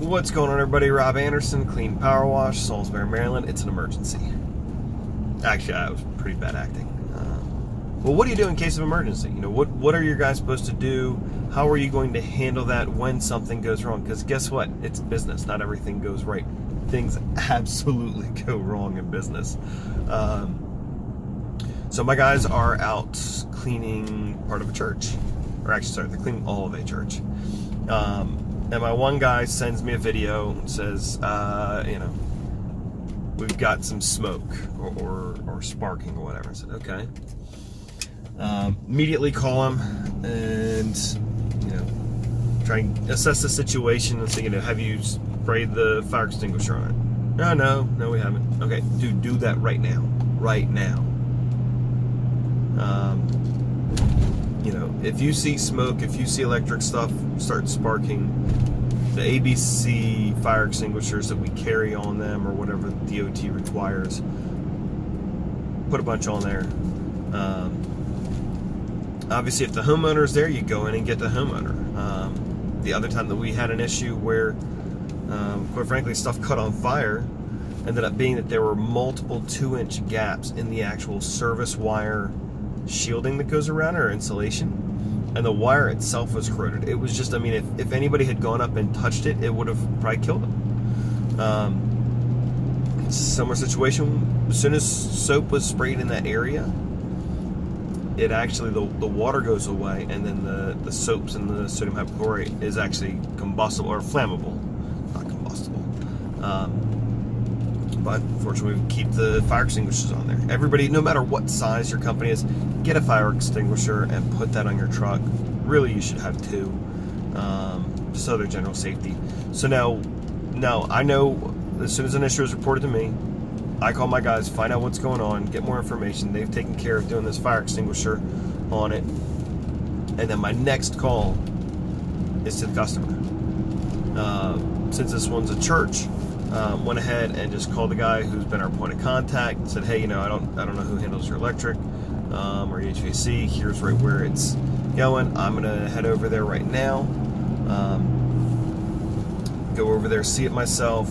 What's going on, everybody? Rob Anderson, Clean Power Wash, Salisbury, Maryland. It's an emergency. Actually, I was pretty bad acting. Well, what do you do in case of emergency? What are you guys supposed to do? How are you going to handle that when something goes wrong? Because guess what? It's business. Not everything goes right. Things absolutely go wrong in business. So my guys are out cleaning part of a church. Or actually, sorry, they're cleaning all of a church. And my one guy sends me a video and says, we've got some smoke or sparking or whatever. I said, okay. Immediately call him and, try and assess the situation and say, have you sprayed the fire extinguisher on it? No, we haven't. Okay, dude, do that right now. Right now. If you see smoke, if you see electric stuff start sparking, the ABC fire extinguishers that we carry on them or whatever the DOT requires, put a bunch on there. Obviously, if the homeowner is there, you go in and get the homeowner. The other time that we had an issue where, quite frankly, stuff caught on fire, ended up being that there were multiple 2-inch gaps in the actual service wire shielding that goes around or insulation, and the wire itself was corroded. It was just, if anybody had gone up and touched it, it would have probably killed them. Similar situation, as soon as soap was sprayed in that area, it actually, the water goes away, and then the soaps and the sodium hypochlorite is actually combustible, or flammable, not combustible. But fortunately, we keep the fire extinguishers on there. Everybody, no matter what size your company is, get a fire extinguisher and put that on your truck. Really, you should have 2, just so they're general safety. So now I know as soon as an issue is reported to me, I call my guys, find out what's going on, get more information. They've taken care of doing this fire extinguisher on it. And then my next call is to the customer. Since this one's a church, went ahead and just called the guy who's been our point of contact and said, hey, I don't know who handles your electric or your HVAC. Here's right where it's going. I'm going to head over there right now. Go over there, see it myself.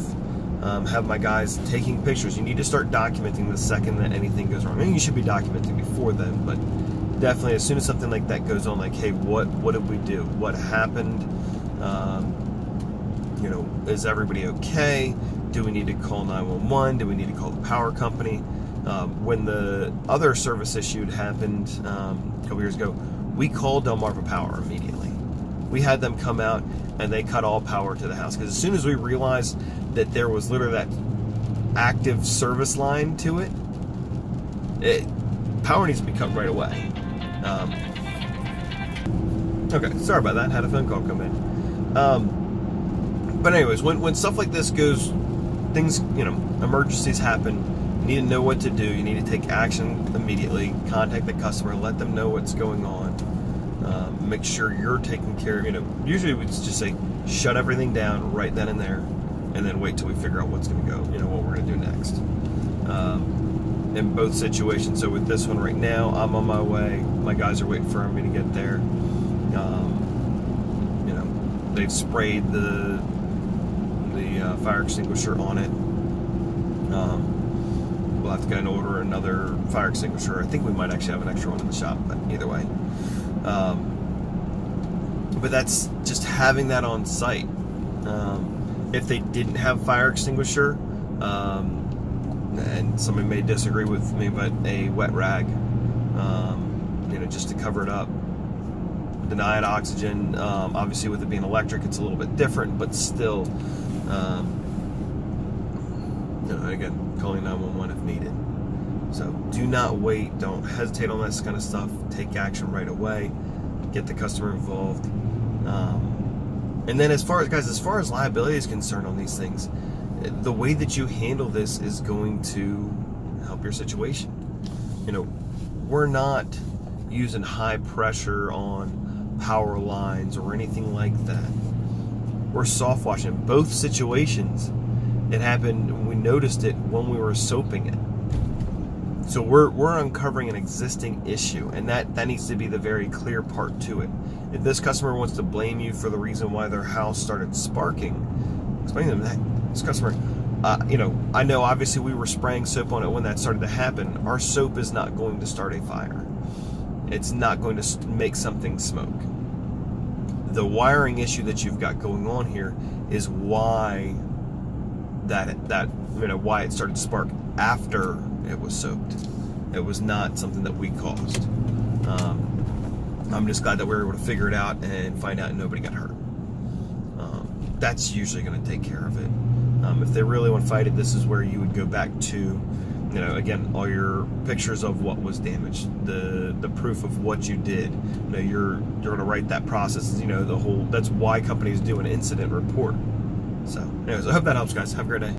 Have my guys taking pictures. You need to start documenting the second that anything goes wrong. You should be documenting before then, but definitely as soon as something like that goes on, like, hey, what did we do? What happened? Is everybody okay? Do we need to call 911? Do we need to call the power company? When the other service issue happened a couple years ago, we called Delmarva Power immediately. We had them come out and they cut all power to the house, because as soon as we realized that there was literally that active service line to it, power needs to be cut right away. Okay, sorry about that. Had a phone call come in. But anyways, when stuff like this goes, things, emergencies happen, you need to know what to do. You need to take action immediately. Contact the customer, let them know what's going on. Make sure you're taking care of, usually we just say, shut everything down right then and there, and then wait till we figure out what's going to go, what we're going to do next. In both situations, so with this one right now, I'm on my way. My guys are waiting for me to get there. They've sprayed the fire extinguisher on it. We'll have to go and order another fire extinguisher. I think we might actually have an extra one in the shop, but either way. But that's just having that on site. If they didn't have fire extinguisher, and somebody may disagree with me, but a wet rag, just to cover it up. Deny it oxygen. Obviously, with it being electric, it's a little bit different, but still, again, calling 911 if needed. So do not wait. Don't hesitate on this kind of stuff. Take action right away. Get the customer involved. And then as far as liability is concerned on these things, the way that you handle this is going to help your situation. We're not using high pressure on power lines or anything like that. We're soft washing. Both situations, it happened, we noticed it when we were soaping it. So we're uncovering an existing issue, and that needs to be the very clear part to it. If this customer wants to blame you for the reason why their house started sparking, explain to them that this customer, I know obviously we were spraying soap on it when that started to happen. Our soap is not going to start a fire. It's not going to make something smoke. The wiring issue that you've got going on here is why why it started to spark after it was soaked. It was not something that we caused. I'm just glad that we were able to figure it out and find out nobody got hurt. That's usually going to take care of it. If they really want to fight it, this is where you would go back to, again, all your pictures of what was damaged, the proof of what you did. You're going to write that process. That's why companies do an incident report. So, anyways, I hope that helps, guys. Have a great day.